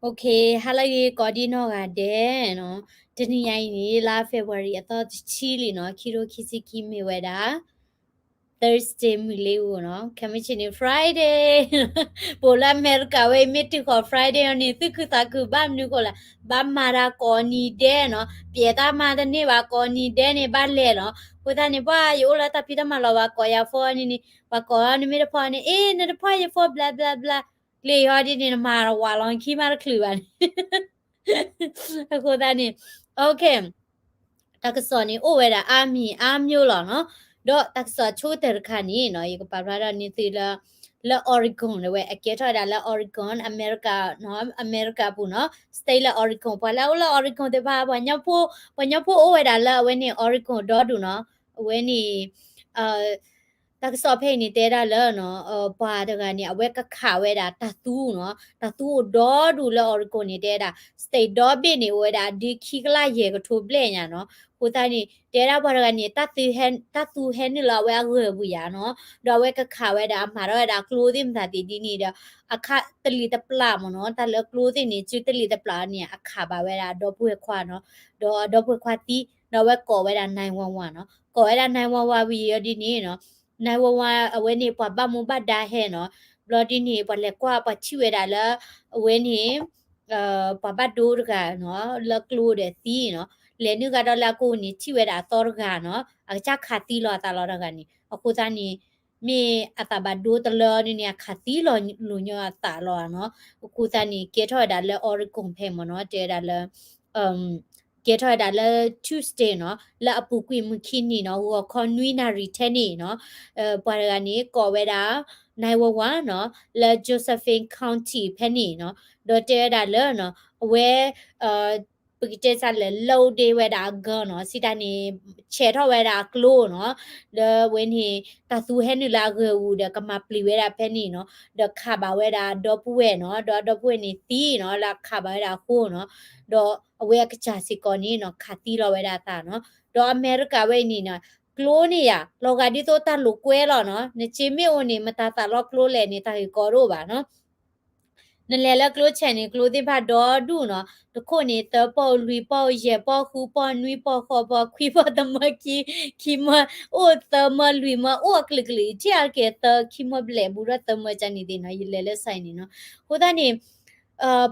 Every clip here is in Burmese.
โอเคฮัลโหลกอดีเนาะกะเดเนาะတနင်္ဂနွေနေ့လာ February အတော့ချီလီเนาะခီရိုခီစီကီမီဝဲတာ Thursday မီလေးကိုเนาะခမချင်နေ Friday ပိုလာအမေရိကဝဲမီတီခေါ် Friday နေသူကတာကူဘာမနုကိုလာဘာမာရာကောနီဒဲเนาะပြေတာမာတဲ့နေပါကောနီဒဲနေပါလဲเนาะကိုတာနေပါယောလာတာပိတမလောပါကောယာဖောနီနီပါကောနီမီရဖောနီအေးနေဖောရဖော blah blah blah လေရောဒီနေမှာဝါလောင်ခီမာခလူပါအခုတာနေ okay တကစောနေအိုဝဲတာအာမီအာမျိုးလောနော်တော့တကစောချိုးတဲ့ခါနေနော်ဒီကပါရတာနေသီလာအော်ရီဂွန်လေအကဲထားတာလာအော်ရီဂွန်အမေရိကနော်အမေရိကပူနော်စတေးလာအော်ရီဂွန်ပါလာအော်ရီဂွန်တဲ့ဘာဘာညဖို့အိုဝဲတာလာဝဲနေအော်ရီဂွန်တော့ဒူနော်ဝဲနေအာတကစောဖိနေတဲတာလာနော်ဘာတကနေအဝဲကခါဝဲတာတတူးနော်တတူးတော့ဒူလာအော်ရီဂွန်နေတဲတာစတေးတော့ပြနေဝဲတာဒီခီကလာရေကထိုးပလဲညာနော်ကိုသားနေတဲရဘာရကနေတတူဟန်နီလာဝဲအရဘူးရနော်တော့ဝဲကခါဝဲတာမှာတော့ဒါ clothing သာတီဒီနေတော့အခတလီတပလာမနော်တလ clothing နေချူတလီတပလာနေအခါပါဝဲတာတော့ပွေခွာနော်တော့ပွေခွာတီတော့ဝဲကော်ဝဲတာ911နော်ကော်ဝဲတာ911ဝီရဒီနေနော်911အဝဲနေပွားဘာမဘဒါဟဲနော်ဘလော်ဒီနေပွားလက်ကွာပွားချီဝဲတာလားအဝဲနေပဘဒိုးကနော်လကလိုတဲ့တီနော်လေနုကတော့လာကိုနေချိဝဲတာတော့ကနော်အချခါတီလောတာလောကနေအခုသားနေမေအတဘဒိုတလောနေခါတီလောလူညတာလောနော်အခုသားနေကေထော်ဒါလဲအော်ရီကွန်ဖဲမနော်တဲဒါလဲကေထော်ဒါလဲ Tuesday နော်လာအပူကွေမခိနီနော်ဟိုခွန်နွီနာရီထဲနေနော်ပွာရကနေကော်ဝဲတာ911နော်လာ Josephine County ဖဲနေနော်ဒေါ်တဲဒါလဲနော်အဝဲပကတဲ့စားလေလော်ဒေးဝဲတာဂေါနော်စီတနေချေထော်ဝဲတာကလိုနော်ဒဝင်းဟီတသူဟဲနူလာဂူဒကမပလီဝဲတာဖဲနီနော်ဒခါပါဝဲတာဒေါ်ပူဝဲနော်ဒေါ်ပူဝဲနေတီနော်လာခါပါဝဲတာခိုးနော်ဒေါ်အဝဲကချာစီကောနီနော်ခါတီလောဝဲတာတာနော်ဒေါ်အမေရိကဝဲနီနော်ကလိုနေရလောကဒီတော့တလူကွဲလောနော်နေချီမေအိုနေမတာတာလောကလိုလဲနေတာဟီကောရိုပါနော်နလဲလကလိုချန်နေကလိုတင်ဖာဒေါ်ဒူနော်တခုနေတပေါ်လူပေါ်ရေပေါ်ခူပေါ်နွီပေါ်ခေါ်ပေါ်ခွီပေါ်တမခီမအိုတမလူမအိုကလကလီချာကေတခီမဘလေဘူရတမချန်နေတယ်နော်ရလဲလဲဆိုင်နေနော်ဟိုတနေ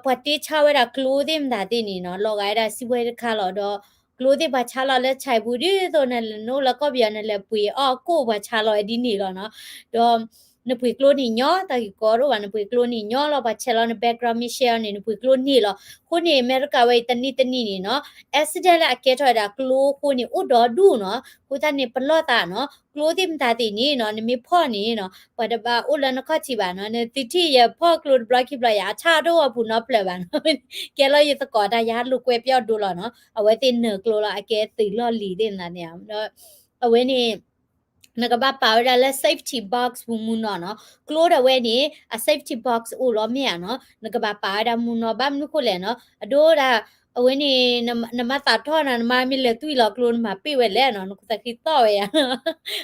ပတိချဝဲတာကလိုတင်ဒါတင်နေနော်လောကရတာစီဝဲခါလောတော့ကလိုတင်ပါချလာလဲခြိုက်ဘူးဒီဆိုနေနိုလကောပြန်လဲပွေအော်ကိုပါချလာဒီနေလောနော်တော့နပွေကလိုနီညောတာကောရောနပွေကလိုနီညောလောပါချက်လောန background မရှယ်နေနပွေကလိုနီလောခုနေအမေရိကဝဲတနီနီနော် accident အကဲထော်တာကလိုခုနေဥတော်ဒူနော်ကိုတနေပလော့တာနော်ကလိုတင်တာတီနေနော်နမီဖော့နေနော်ပဒပါဥလနခချီပါနော်တိတိရဖော့ကလိုဘလခိဘလယာချာတော့ဘူးနော်ပလပါနော်ကဲလောရတကောတာရလူကွဲပြော့ဒူလောနော်အဝဲတင်နကလိုလာအကဲတီလောလီတင်လာနေအောင်နော်အဝဲနေနကဘာပါဝရလဲ safety box ဘူးမူနော်နော် close တဲ့ဝဲနေ a safety box ဦးလောမြနော်နကဘာပါရမူနော်ဘာမနုခုလဲနော်အဒိုးဒါအဝင်းနေနမတာထောနာနမမီလေတူလောကလုံးမှာပြေဝဲလဲနော်နကတခိတော့ရ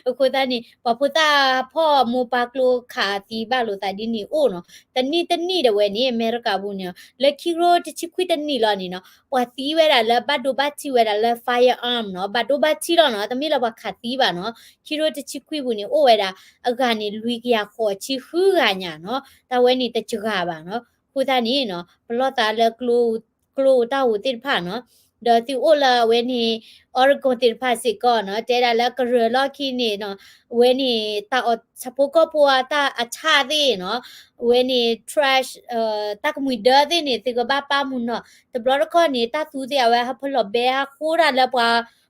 အခုတနီပပူတာဖော်မူပါကလိုခါတီဘာလိုတာဒီနီအိုနော်တနီတဲ့ဝဲနေအမေရိကဘူးနော်လက်ခီရိုတချီခွီတနီလောနီနော်ပွာတီဝဲတာလဲဘတ်ဒိုဘတ်ချီဝဲတာလဲ fire arm နော်ဘတ်ဒိုဘတ်ချီတော့နော်တမီလောပါခါတီပါနော်ခီရိုတချီခွီဘူးနီအိုဝဲတာအကနေလူကရခေါ်ချီဟူကညာနော်တဝဲနေတချကပါနော်ခုတနီနော်ဘလော့တာလဲကလိုတာဝတိဖာနော်ဒေါ်တီအိုလာဝဲနေအော်ဂွန်တိဖာစီကောနော်တဲတာလဲကရလော့ခီနေနော်ဝဲနေတာအစပိုကပွာတာအချာသေးနော်ဝဲနေ trash တကမွေဒါသေးနေတေကဘာပါမှုနော်တဘလကောနေတာသူတဲ့ဝဲဟဖလောဘဲခိုးရလဲပွာ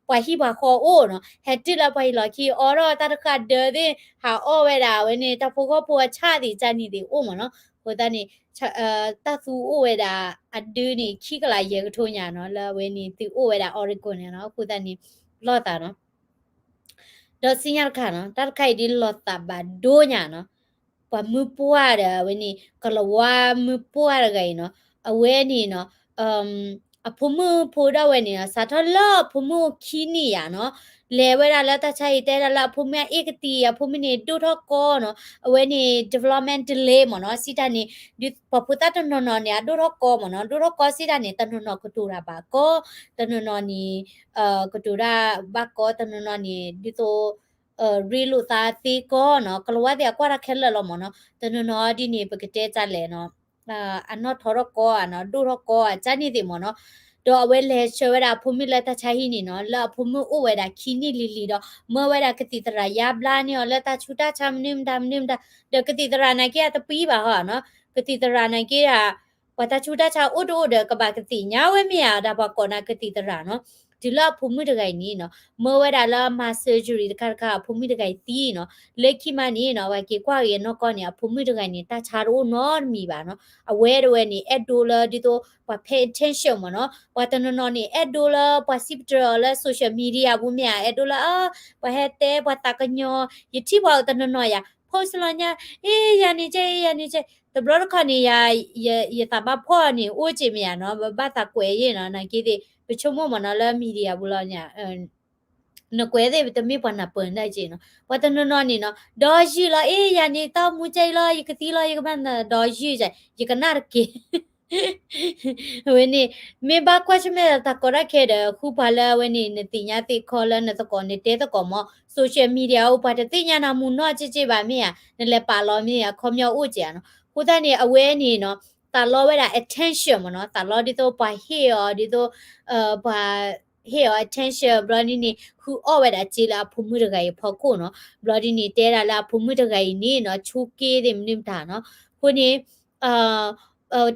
ပွာဟိပါခေါ်အိုနော်ဟက်တိလပွာလော်ခီအော်ရတာတခါဒေတဲ့ဟာအော်ဝဲတာဝဲနေတဖိုကပွာချတီချနီတီအိုမနော်ဟိုတနေတသူအိုဝဲတာအဒူနီခိကလာရေကထိုးညာနော်လာဝဲနေသူအိုဝဲတာအော်ရီဂွန်နော်ဟိုတနေလော့တာနော်ဒေါ်စင်ရခါနော်တတ်ခိုင်ဒီလော့တာဘာဒိုညာနော်ပမှုပွားတယ်ဝဲနေကလဝါမှုပွားရဂိုင်နော်အဝဲနေနော် ဖုံမှုဖိုးတော့ဝဲနေတာစာထလောဖုံမှုခီနီရနော်လဲဝဲတာလက်တချိုင်တဲလာဖုံမဧကတိယဖုံမနေတူတော့ကောနော်အဝဲနေ development delay မနော်စီတနေဒီပပူတာတနော်နော်နေတူတော့ကောမနော်တူတော့ကောစီတနေတနော်နော်ကတူတာပါကောတနော်နော်နီကတူတာဘကောတနော်နော်နီဒီတော့ရီလူသားတီကောနော်ကလောဝတဲ့ကွာရခဲလလောမနော်တနော်နော်ဒီနေပကတဲ့ကြလဲနော်အနော်ထော်ရကောအနော်ဒူရကောအချာနေတယ်မနော်တော့အဝဲလဲချွဲတာဖုံမိလက်တချာဟီနီနော်လာဖုံမဥဝဲတာခီနီလီလီတော့မဝဲတာကတိတရာယဘလာနီလက်တချူတာချမ်နိမ်ဒမ်နိမ်ဒါဒကတိတရာနိုင်ကတပီးပါဟာနော်ကတိတရာနိုင်ကဝတချူတာချာဥဒိုဒကဘာကတိညာဝဲမရတာဘကောနာကတိတရာနော်ဒီလာဖုံမိတကိုင်နီနော်မဝဲတာလာမဆာဂျူရီတခါတခါဖုံမိတကိုင်တီးနော်လက်ခိမနီနော်ဝဲကေကွာရေနော်ကောနီဖုံမိတကိုင်နီတချာရိုနော်မီပါနော်အဝဲတဝဲနီအက်ဒိုလာဒီတော့ pay attention မနော်ပတနနော်နီအက်ဒိုလာပစစ်တရလာ social media ဘူးမြအက်ဒိုလာပဟက်တဲပတကညောယတိဘောတနနော်ရ post လာညာယာနေချေတဘလခနီရတဘဖောနီအိုချေမြနော်ဘာတာကွယ်ရင်နော်နိုင်ကေတဲ့ပချုံမမနော်လာ media ဘူးလာညာနကွဲတဲ့တမိပနာပွန်လိုက်ချင်နော်ပတနနော်နီနော်ဒေါ်ရှိလာယာနေတာမူချိလာယကတိလာယကမန်ဒေါ်ရှိချယကနာရကေဝင်းနေမေဘာကွချမဲတာကောရခဲတဲ့ခုပါလာဝင်းနေတင်ညာတိခေါ်လာတဲ့ကောနေတဲ့တကောမ social media ဥပဒေတင်ညာနာမှုနော်ကြပါမေရနလဲပါလောမေရခေါမြောက်ဥကြနော်ခုတနေအဝဲနေနော်တာလောဝဲတာ attention မနော်တာလောဒီတော့ပါဟေရောဒီတော့ဘာဟေရော attention ဘလနီနေခုအော်ဝဲတာကြည်လာဖုံမှုတကယ်ဖော်ကိုနော်ဘလဒီနေတဲလာလာဖုံမှုတကယ်နေနော်ချူကေးတယ်မင်းတာနော်ခုနေ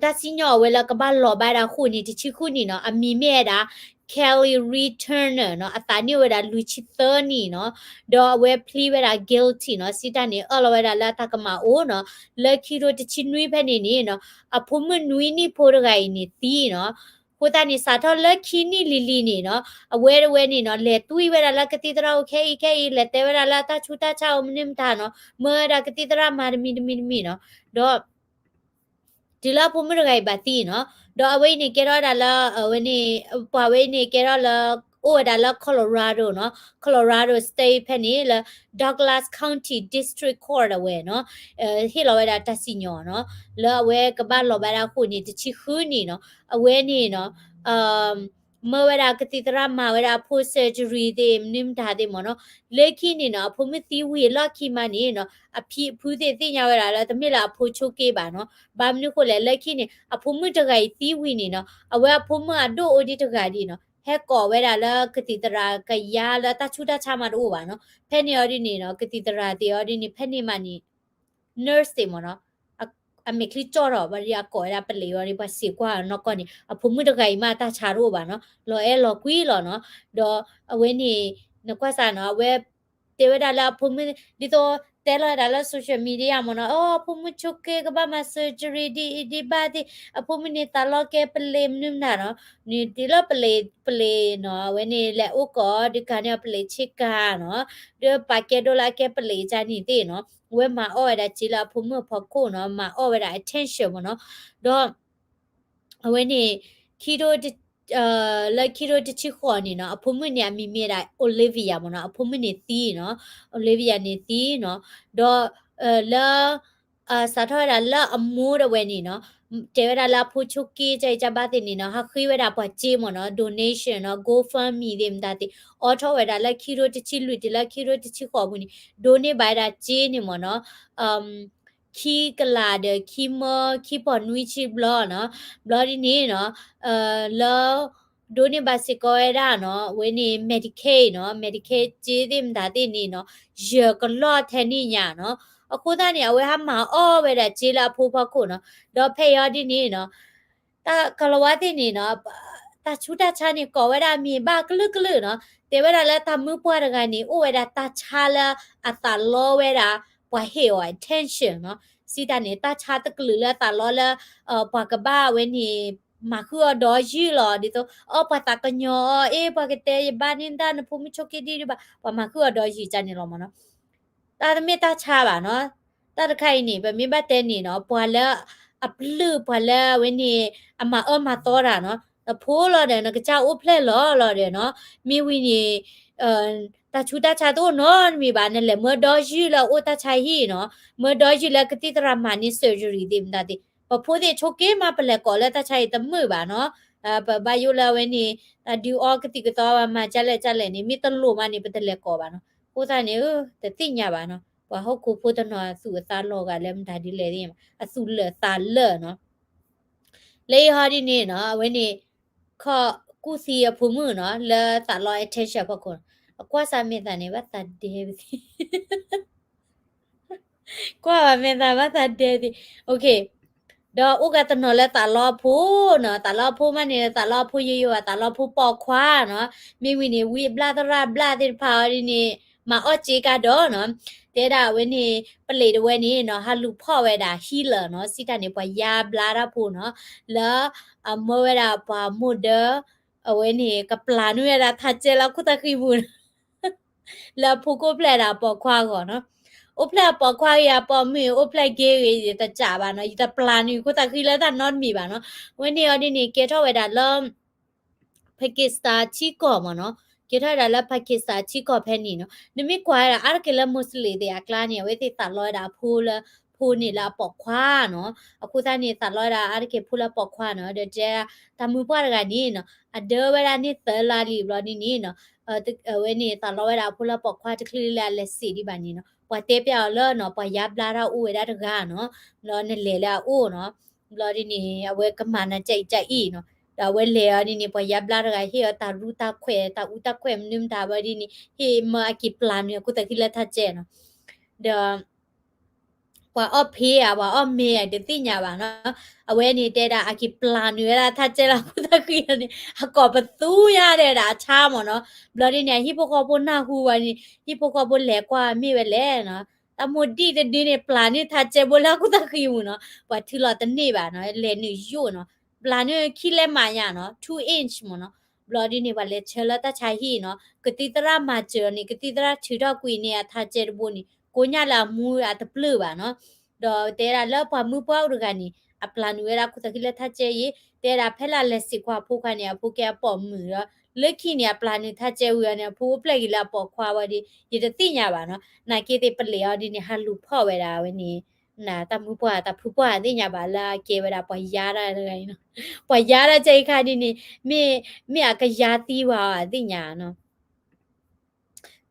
တာစီညောဝဲလာကဘာလောဘာတာခုနေတချီခုနေနော်အမီမဲတာ Kelly Returner เนาะအတာနေဝဲတာလူချီသနီเนาะဒေါ်ဝဲ plea ဝဲတာ guilty เนาะစီတနေအော်လဝဲတာလာတကမအိုเนาะလက်ခီရိုတချီနွေးဖက်နေနေเนาะအဖုံမနွေးနီဖိုရဂိုင်နေတီเนาะကိုတနေစာထောလက်ခီနီလီလီနေเนาะအဝဲဝဲနေเนาะလေတူဝဲတာလကတိတရာโอเคလက်တဲဝဲတာလာတချူတာချောင်းမနင်တာเนาะမေရာကတိတရာမာမီเนาะဒေါ်ဒီလာဖုံမရဂိုင်ဘာတီเนาะဒေါ်အဝိနေကေရတာလာဝနေပွာဝိနေကေရလာအိုဒါလာ Colorado เนาะ Colorado State ဖက်နေလာ Douglas County District Court အဝဲเนาะဟီလောဝဲတာတစီညောเนาะလာဝဲကဘာလောဘရာခုနေတချီခူးနေเนาะအဝဲနေเนาะမဝရကတိတရမဝရဖိုဆယ်ဂျရီဒေနင်ဒါဒေမနော်လက်ခိနေနော်ဖုံမတီဝီလောက်ခိမနေနော်အဖီဖူးတဲ့တင်ရဝရလာတမိလာဖိုချိုကေပါနော်ဘာမနုခိုလေလက်ခိနေအဖုံမတဂိုင်တီဝီနေနော်အဝဲဖုံမအဒိုအိုဒီတဂါဒီနော်ဟဲကောဝဲတာလာကတိတရာကရလာတချူတာချမတော့ပါနော်ဖဲနေရဒီနေနော်ကတိတရာတေရဒီနေဖဲနေမနီ nurse တေမနော်အမေကလီကြောတော့ဘာရီအကောရပလေရပါစီကွာနော်ကောနေအဖုံမှုတကယ်မှတချာတော့ပါနော်လောအဲလောကွီလောနော်ဒေါ်အဝဲနေနကွာစာနော်ဝဲတေဝဒါလာဖုံမှုဒီတော့တဲလာဒါလာ social media မနော်အော်ဖုံမှုချုပ်ကေကဘာမ surgery ဒီဘာဒီအဖုံမှုနေတာလောကေပလေမနုနာနော်ဒီဒီလောပလေနော်ဝဲနေလက်ဥကောဒီကနေ့ပလေချစ်ကာနော်ဒီပါကေဒိုလာကေပလေချာနေတေနော်ဝဲမှာအော်ရတာချီလာဖုံမှုဖော်ကိုနော်မှာအော်ရတာ attention မနော်တော့အဝဲနေခီရိုlike ခီရိုတချီခေါ်နေနော်အဖုံမှုနေအမိမိတာ Olivia မနော်အဖုံမှုနေတီးနော် Olivia နေတီးနော်တော့လာစာထောရလာအမိုးရဝဲနေနော်တေဝရလာဖူချုကီကြိုက်ကြပါတဲ့နေနော်ဟာခွေးဝရပွားကြေးမနော် donation နော် GoFundMe တွေမတတ်အော်ထောဝရလာခီရိုတချီလူတလာခီရိုတချီခေါ်ဘူးနေ donate ပါတာကြေးနေမနော်ခီကလာဒခီမခီပေါ်နွီချီဘလောနော်ဘလောဒီနေနော်လောဒိုနေဘစီကိုရနော်ဝင်းနေ Medicaid နော် Medicaid ကြေးတင်ဒါတဲ့နေနော်ရကလော့ထဲနေညာနော်အခုတည်းအဝဲဟာမှာအော်ဝဲတာကြေးလာဖိုးဖို့ကိုနော်တော့ဖေရဒီနေနော်တာကလဝတိနေနော်တာချူတာချာနေကောဝဲတာမြေဘာကလကလနော်တေဝဲတာလဲတမှုပွားရကနေအိုဝဲတာတာချာလာအတာလောဝဲတာပွားဟေဝ attention နော်စီတနေတာချာတကလူလာတာလောလာပွားကဘာဝဲနေมาคือดอจีหรอดิโตปะตากะญอปะกะเตยบานินดานะพุมิโชเกดิบะปะมาคือดอจีจันนี่ลอมเนาะตาเมตาชาบะเนาะตาตะไข่นี่บะมีบะเตนี่เนาะปวาละอัปลือปวาละเวนี่อามามาตอราเนาะ ตะโพล่ะเด้นะกะจาอุเพลล่ะเด้เนาะมีวินีตาชูตาชาโตเนาะมีบานั่นแหละเมื่อดอจีละโอตาชายฮีเนาะเมื่อดอจีละกติตรามานี่ surgery ดิมดาดิปะโพเดโชเกมาเปลกอละตาชายตะมือบาเนาะปะบายุละเวนี่ดิวออกติกตอมาจัลเลนี่มีตะลุมานี่เปตะเลกอบาเนาะโคตานี่แต่ติญญาบาเนาะว่าเฮาคูโพตะเนาะสุตาโลกาเลมดาดิเลดิอสุเลตาเลเนาะလေဟာဒီနေနော်ဝင်းနေခော့ကုစီရဖုံမှုနော်လာတလောအထက်ချက်ဖို့ကွန်အကွာစာမေတ္တာနေပါတတေးပြီကွာမေတ္တာပါတတေးဒီโอเคดออุกะตะนอละตาลอพูเนาะตาลอพูมันนี่ตาลอพูเยอะๆตาลอพูปอควาเนาะมีวินี่วิบลาตระบลาติพาวดินี่มาออจีกาดอเนาะเตดาเวนี่ปเลดเวนี่เนาะฮาลูพ่อเวดาฮีเลอร์เนาะสิตานี่ปยาบลาราพูเนาะแล้วมเวดาปามุเดเวนี่กับปลานุเวดาทัจเจลาคุตะคีบุแล้วพูโกเพลดาปอควาก่อนเนาะโอเพลปอควายาปอมีโอเพลเกยตะจ่าบาเนาะตะปลานี่กูตะคือแล้วตะนอนมีบาเนาะวันนี้อดินี่เกทอเวดาลอมปากีสถานชิกอมเนาะเกทอดาลปากีสถานชิกอเพนี่เนาะนิมิกวาอาร์เกลมุสลิเดอะกลานี่เวติตะลอยดาพูลพูนี่ลาปอควาเนาะအခုသားนี่ตะลอยดาอาร์เกพูลปอควาเนาะเดเจตะมูปะกะนี่เนาะอเดเวดานี่ตะลาลีบลอนี่เนาะเวนี่ตะลอยดาพูลปอควาตะคลีลาเลสีดิบานี่เนาะปะเตเปียวเลเนาะปะยับลาราอูเวดาตะกาเนาะลอนี่เลลาอูเนาะบลอนี่อเวกะมานะใจอีเนาะดาเวเลนี่ปะยับลาราเฮตารูตาแควตาอุตาแควมนิมตาบดินี่เฮมาอกิปลานเนี่ยกูตะคิละทะเจเนาะเดว่าอ้อเพอ่ะว่าอ้อเมอ่ะเดติญญาบาเนาะအဝဲနေတဲ့တာအကိပလာနွေတာထကျလာခုတခိရနေအကောပသူရတဲ့တာချားမနော်ဘလဒီနေဟိပိုကောပိုနာဟူဝနီဟိပိုကောပိုလဲကွာမိပဲလဲနော်တမိုဒီတဲ့ဒီနေပလာနေထကျဘလာခုတခိယူနော်ဘာထီလာတနေပါနော်လဲနေယိုနော်ပလာနေခိလဲမာရနော်2 inch မနော်ဘလဒီနေပါလဲချဲလာတချာဟီနော်ကတိတရာမာချေနီကတိတရာချီတော့ကွီနေထကျဘိုနီကိုညလာမူအတပလပါနော်ဒေါ်တဲရာလောပမှုပေါ့ရကနေအပလနွေရာခုတကိလက်ထကျဲရီတဲရာဖဲလာလက်စီခွာဖိုးခနေဖိုးကဲပေါ်မှုရလက်ခိနေပလနွေထကျဲဝရနေဖိုးပလက်ကြီးလာပေါ်ခွာဝဒီရတတိညာပါနော်နိုင်ကေတေပလေော်ဒီနေဟာလူဖော့ဝဲတာဝနေနာတမှုပွားတဖူပွားတိညာပါလာကေဝတာပေါ်ရတာလည်းနော်ပေါ်ရတာချိန်ခါဒီနေမေအကရာတီးပါတိညာနော်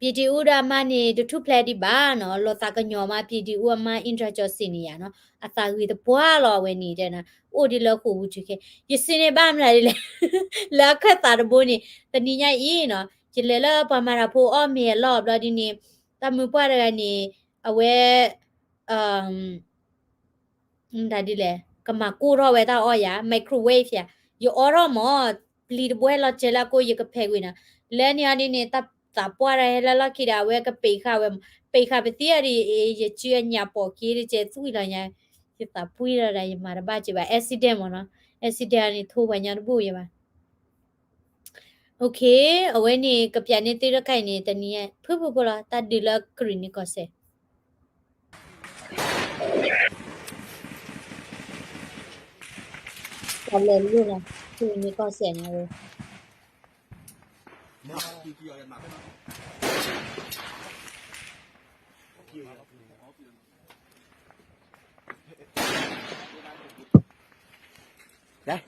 ပြည်တီဥဒမနေတထုဖလက်ဒီပါနော်လောတာကညောမပြည်တီဥမအင်ထရာဂျောစင်နီယာနော်အသာဝီတပွားလောဝဲနေတဲ့နော်အိုဒီလောခုဘူးချကေယစင်းနေပါမလားလေလာခတ်တာဘိုးနေတနီညာဤနော်ဂျလေလပမာရာဖိုအော်မေလောဘလဒီနေတမှုပွားရကနေအဝဲဒါဒီလေကမကူရောဝဲတာအော်ယာမိုက်ခရိုဝေးဖျာယောအော်ရောမောပလီဘွဲလောချေလာကိုရကဖဲကွေးနာလဲနီယာနေနေတตาปวาระละละคิดาเวก็ปีค่ะเวปีค่ะไปเตี้ยดิยะจื้อญาปอกีดิเจซุยละญาจิตาปุยละยมาระบาจิบาแอซิเดนต์มเนาะแอซิเดนต์นี่โทบญาบุยบาโอเคเอาไว้นี่กะปยานี่ติรไข่นี่ตะนี่ฟุๆละตาดิละคลินิกก็เซตะเลลูละคลินิกก็เซนะเว来，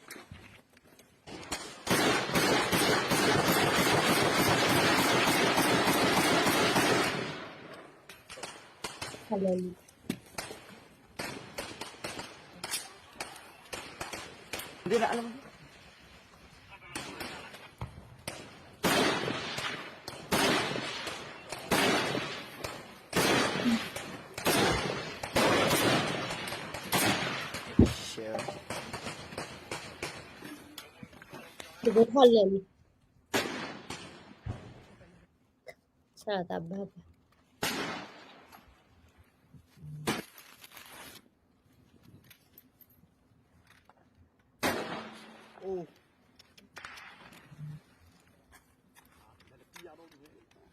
ตะเลลูdia nak lah. Share. ဒီဘထလေလူစာတာဘာ Oh.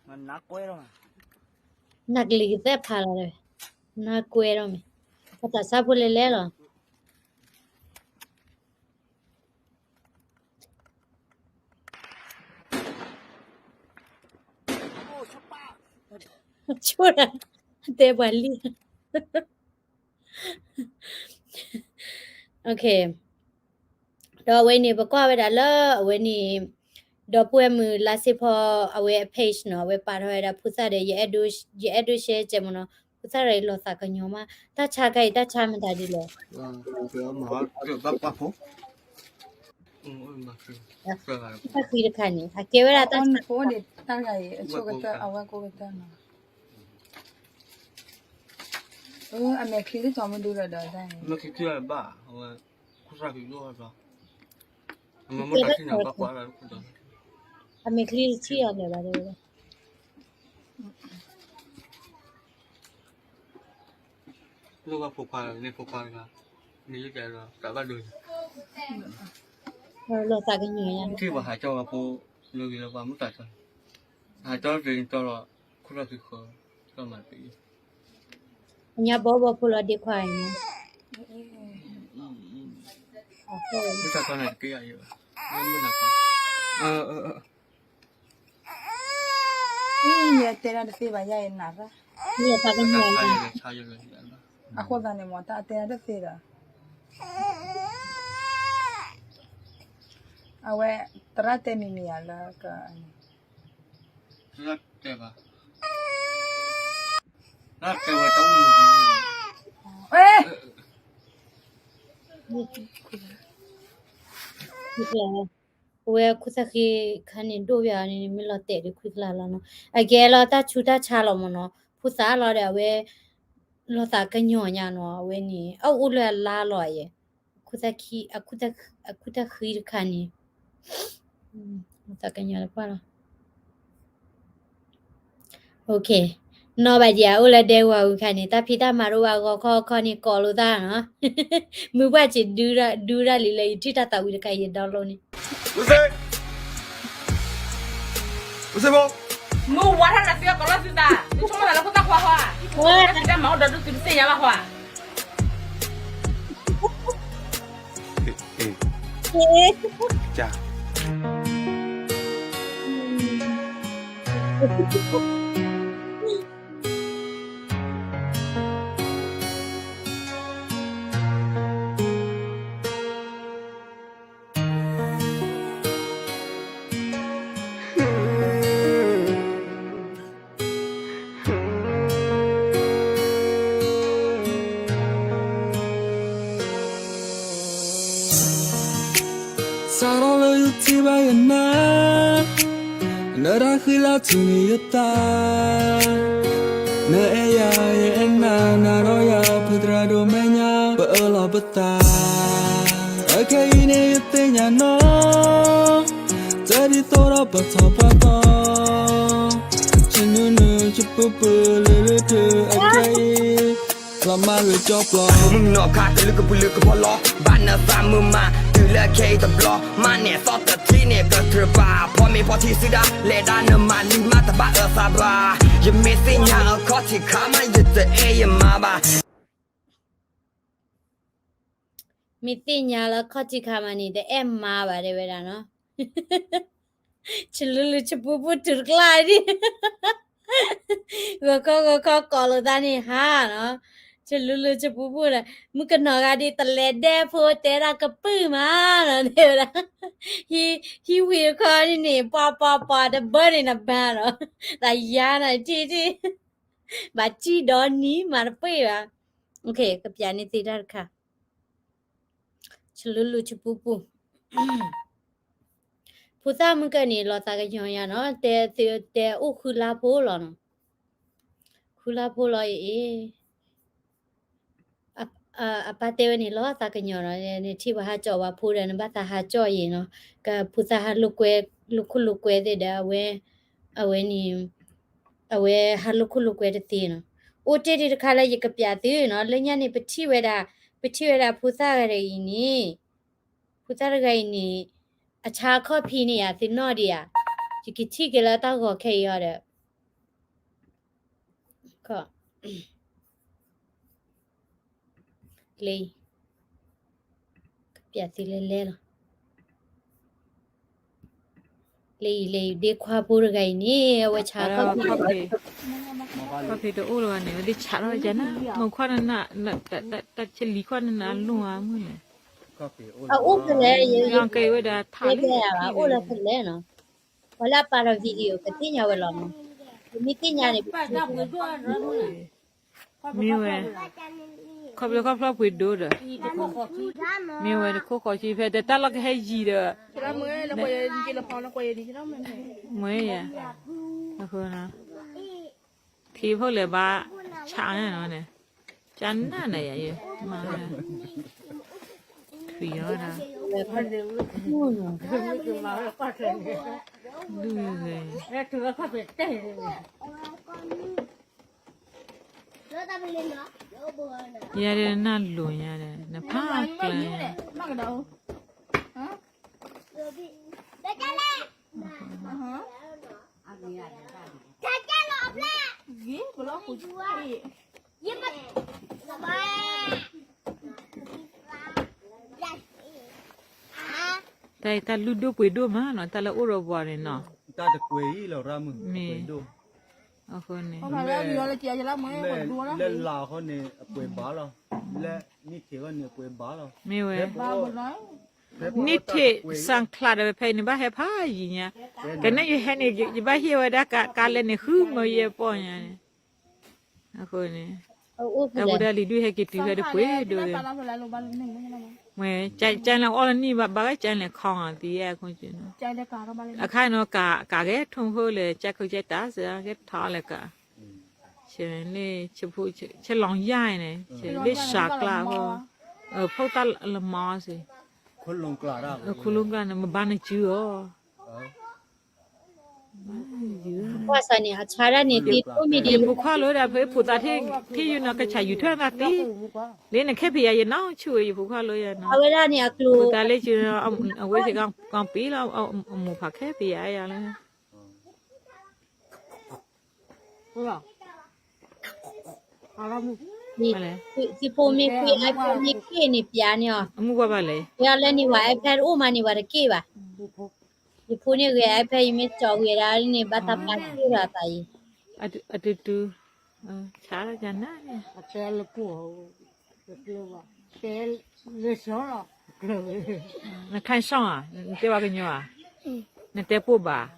Mà nát quê rồi mà. นักลีแต่พาละเลยนักกวยတော့မယ်ဖတ်တာစားဖို့လဲလော Chura. Te bali. Okay. Do we ni ba kwa da la we ni do pwe mu la se pho awe page no we pa tho da phusa de ye edu share che mo no phusa re lo sa ka nyo ma ta cha kai ta cha ma da di lo Kaya mahal. Kaya bapa po. Mahal. Kaya ta ki de kha ni a ke we da ta on phone de ta ga ye a cho ka awa ko ka na a me khi de cho mo du ra da da Nó kia ba. Kusa kilo ba. Mà muốn đặt khi nào bác quá là cũng được. a me kli chi ya le ba de Lúc mà phục hồi nên phục hồi là như vậy là cả ba đời. lo sa ka nyo ya Khi mà hải cho là phụ lưu gì là vào mức tài sản. Hải cho về cho là cũng là cái khó cho mà bị. nya bo phu lo de khwa ni Cái tài sản này cái gì vậy? Nên mới là có. ni ye te ra de se ba ya ye na ra ni sa ka nyo ya Sai rồi. a ko da ne mo ta te ra de se ra awe tra te mi mi ala ka Rất đẹp à. Rất đẹp và trong mùa gì. eh ni la we khusakhi khani do ya ni mi lo te ri khusla la no age lo ta chu ta cha lo mo no phusa lo de we lo sa ka nyo nya no we ni au u la lo ye khusakhi akuta khir khani lo sa ka nyo pa lo okay no ba dia u la de wa u khani ta phita ma ro wa kho ni ko lo da no mu ba chi du ra li le ti ta ta u ka ye down lo ni Vous c'est bon? Mu wara na fia kola sita. Ni choma na kuta kwa kwa. Wa kita mau da du tu se ya kwa. Chà. Sarò lo yutti bayana Nara khila tuni yata Na eya ye enna Naro ya pudra do menya Ba ela bata Akai ne yutte nya no Jadi tora bata bata Chinunu chupupu lulu tu akai Lama lu joplo Mừng nọ khá cái lực cái bỏ ló bạn là ra mưa mà từ là kê tập lo mà nè xót tập thi nè cái thừa bàพอมีพอที่ซื้อได้เลด้านเนื้อมาลิมาแต่บ้าซาบายังไม่สิ้นยาขอที่ขามาหยุดจะเอยมาบ้า mi ti nya la kho chi kha ma ni de em ma ba de we da no chululu chupu tur kla di ko lo da ni ha no chululu chupu la mu ka no ga di tale de pho te ra ka pu ma no de da he will call ni pa the bird in a ban no da ya na ti ba chi do ni ma pu ba okay ka pya ni ti da kha chululu chupuพุทธมึงก็นี่รอตากะยองยาเนาะแต่อุคุลาโพลอเนาะคุลาโพลอเออะปะเตวนี่รอตากะยองเนาะนี่ที่ว่าหาจ่อว่าพูดนะบัดตาหาจ่อเยเนาะกะพุทธหาลุกเวเดดาเวนี่အဝဲဟာလုခုလုကွဲတဲ့တီနော်အိုတေတီတခါလဲရကပြသေးနော်လညနေပတိဝဲတာဖူစာရည်နီဖူစာရည်နီအခြားခော့ဖီနေရတင်နော်ဒီရဒီကတိကလာတော့ခဲရတဲ့ခော့လေးပြသေးလဲလားလေးဒီခွာပူရဂိုင်နီဝချာခော့ဖီ ก็พี่ตัวอู้เลยเนี่ยดิฉันเราจะนะมองควันน่ะแต่เฉลี่ยควันน่ะลัวมึงเนี่ย ก็ปีโอ้ เอาอุ้มไปเลยเย ยังเกยว่าได้ถ่าย อะๆอ่ะอุ้มแล้วไปเลยเนาะเวลาปาราวิดีโอก็ติญาเวลาเนาะมีติญาเนี่ย มีเว้ยขอบเลยขอบพระพุทธดูเด้อมีเว้ยข้อขอชีเพแต่ตลกให้จีเด้อ Kira mwe la ko ye ni la pa la ko ye ni kira mwe. มวยอ่ะนะคะนะทีพวกเลยบ้าช้างเนี่ยเนาะเนี่ยจันน่ะเนี่ยอยู่มาฝีเนาะนะดูเลย Yare na lu yare na pa kla. Ma ka dau. Ha? Gi ko la ku ji. Tai ta lu do pwe do ma no ta la oro bwa ne no. ตาตะกวยเรารามึงดู A ko ne. Ko la ni la ti ya la mwe ko du la. เล่นลาเขาเนี่ยกวยบ้าเราและนี่เขียวเนี่ยกวยบ้าเรา Me we. Ba bo la. Ni te sang kla de pe ni ba he pa yi nya. Ka na yu he ni yi ba hi wa da ka le ne hu mo ye po nya ne. A ko ne. เอาอุ้มไป Ta เล bu ย da li du he ki tu he de pwe do. Ta la la lo ba ni ni la. Me chan la all ni ba ga chan le khong a ti ya ko chi no. Cha le ka ro ba le. အခိုင်တော့ကာကဲထုံဖို့လေချက်ခုချက်တာစကဲထားလက်ကရှင်လေချက်ဖို့ချက်လောင်ရရင်လေချက်လေးရှာကလာဟောဖုတ်တလမောစီ คนลงกลาได้ ခုလုံးကနမဘာနေချူရော ว่าซะเนี่ยอาชาระเนี่ยติตุมี ဒီ ดี ဘုခွာလို့တာဖေးပူတာที่อยู่นကချာယူထွက်တာတိလေနခဲဖေးရနောင်းချူရဘုခွာလို့ရနော เอาเวลาเนี่ยกลู ပူတာလေးချူအဝဲစကောင်ပီးလောက်အမဖခဲဖေးရရလဲ นี่ မလဲ สิโพมีคุยไอโฟนมีเกนี่ปยาเนี่ย အမှုကပါလေ ya le ni wa iPad ဥမာနေပါတကေပါဒီဖုန်းရဲ့ iPad ရင်းကြော်ရတာနေဘာတာပါစီရတာyi အတူတူချားကြနာလေ 那看上啊，对吧？个妞啊，那得补吧？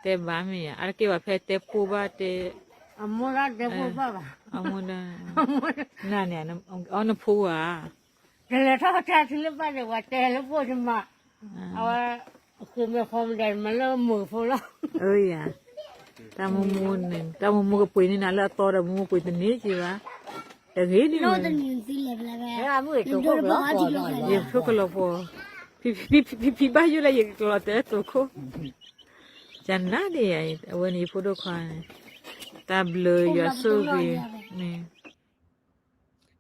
得吧没呀？啊，给我拍得补吧得。阿木那得补吧？阿木那，那呢？那哦那补啊？这来他家去了把这我带了过去嘛，我后面后面的门了门封了。哎呀，咱们木呢？咱们木个背呢？那了多的木背的你去吧？这个你们。俺们都过不了。也说个老婆，皮巴有了一个老的做可。真那的呀，我你不多看。Tablo ya sobi ni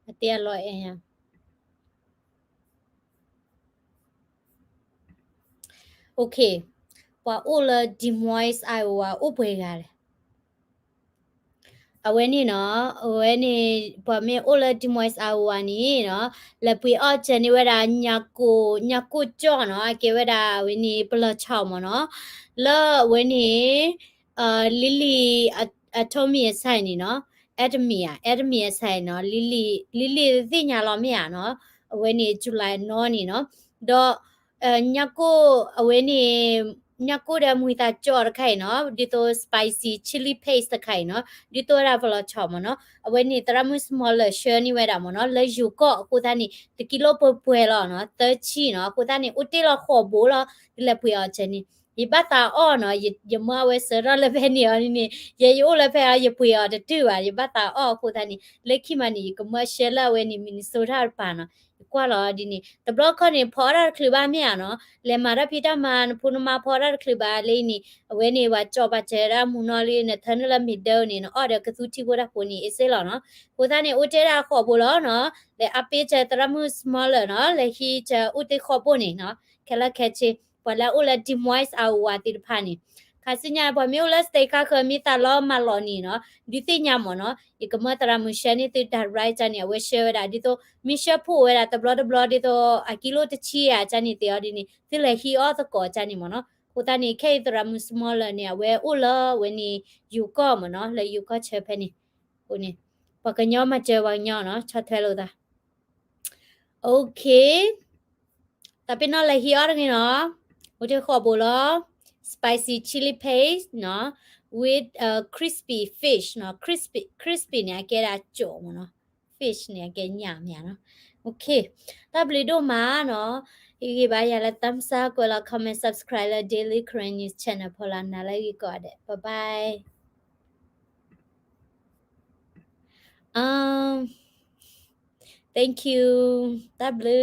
အတရားလောအင်းရโอเคปว่าโอละดีมอยส์ไอวาโอเปရတယ်အဝဲနေနော်အဝဲနေပမေโอละดีมอยส์ไอวานี่เนาะလပွေအော့ချန်နေဝဲတာညာကိုကြော့နော်အကေဝဲတာဝဲနေပလချောင်းမနော်လောဝဲနေလီလီအထုံးမီဆိုင်နေနော်အက်ဒမီဆိုင်နော်လီလီသိညာလောမရနော်အဝဲနေဇူလိုင်နော်နေနော်တော့ညာကိုအဝဲနေညာကိုတဲ့မွေတာကြော်ရခိုင်နော်ဒီတော့ spicy chili paste တခိုင်နော်ဒီတော့ရဘလချော်မနော်အဝဲနေတရမု smaller share နေဝဲတာမနော်လေယူကောကိုသားနေတကီလိုပွဲလောနော်တချီနော်ကိုသားနေဥတီလောခေါ်ဘိုးလောဒီလက်ပွေအောင်ချင်နေဒီဘတာအော်နော်ယမဝဲစရလည်းပဲနေရနေရေရိုးလည်းပဲရပွေရတူပါဒီဘတာအော်ကိုသားနေလက်ခိမနီ commercial ဝဲနေ Minnesota ပါနော်ကွာလောဒီနေတဘလခနေဖော်ရခလဘာမြနော်လေမာရဖိတမန်ဖုနမဖော်ရခလဘာလေးနေအဝဲနေဝါကြောပါချေရမူနော်လေးနဲ့သနလမီဒဲနေနော်အော်ရကသူတီကိုရပိုနေအစေလောနော်ကိုသားနေဦးတဲရခေါ်ဖို့လောနော်လေအပေးချေတရမှု smaller နော်လေခီချေဦးတဲခေါ်ဖို့နေနော်ခက်လက်ခက်ချေပလာဦးလက်ဒီမွိုင်းစ်အဝါတီဖာနီခါစညာပမျိုးလက်စတေခါခမီတာလောမလောနီနော်ဒီသိညာမနော်ဒီကမတရမှုရှန်နီတရိုက်ချန်ရဝဲရှဲရဒီတော့မီရှပ်ဖို့ရတာဘလဒီတော့အကီလိုတချီရချန်နီတေော်ဒီနီသီလေဟီအော်သကောချန်နီမနော် อุตานี่แค่ตัวมุสมอลเนี่ยเวอุลเวนี่อยู่ก็มั้งเนาะเลยอยู่ก็เชฟนี่กูนี่ปากย่อมาเจอวันย่อเนาะชอบเทโลตาโอเคแต่เป็นอะไรฮิออร์นี่เนาะอุตขอบุล spicy chili paste เนาะ with crispy fish เนาะ crispy เนี่ยแกได้โจมเนาะ fish เนี่ยแกหยามเนาะโอเคถ้าบลิโดมาเนาะอีกบายาละตั้มซาก็ละ comment subscribe ละ daily Korean news channel พอละนาละอีกก็ได้ bye bye thank you ตับลื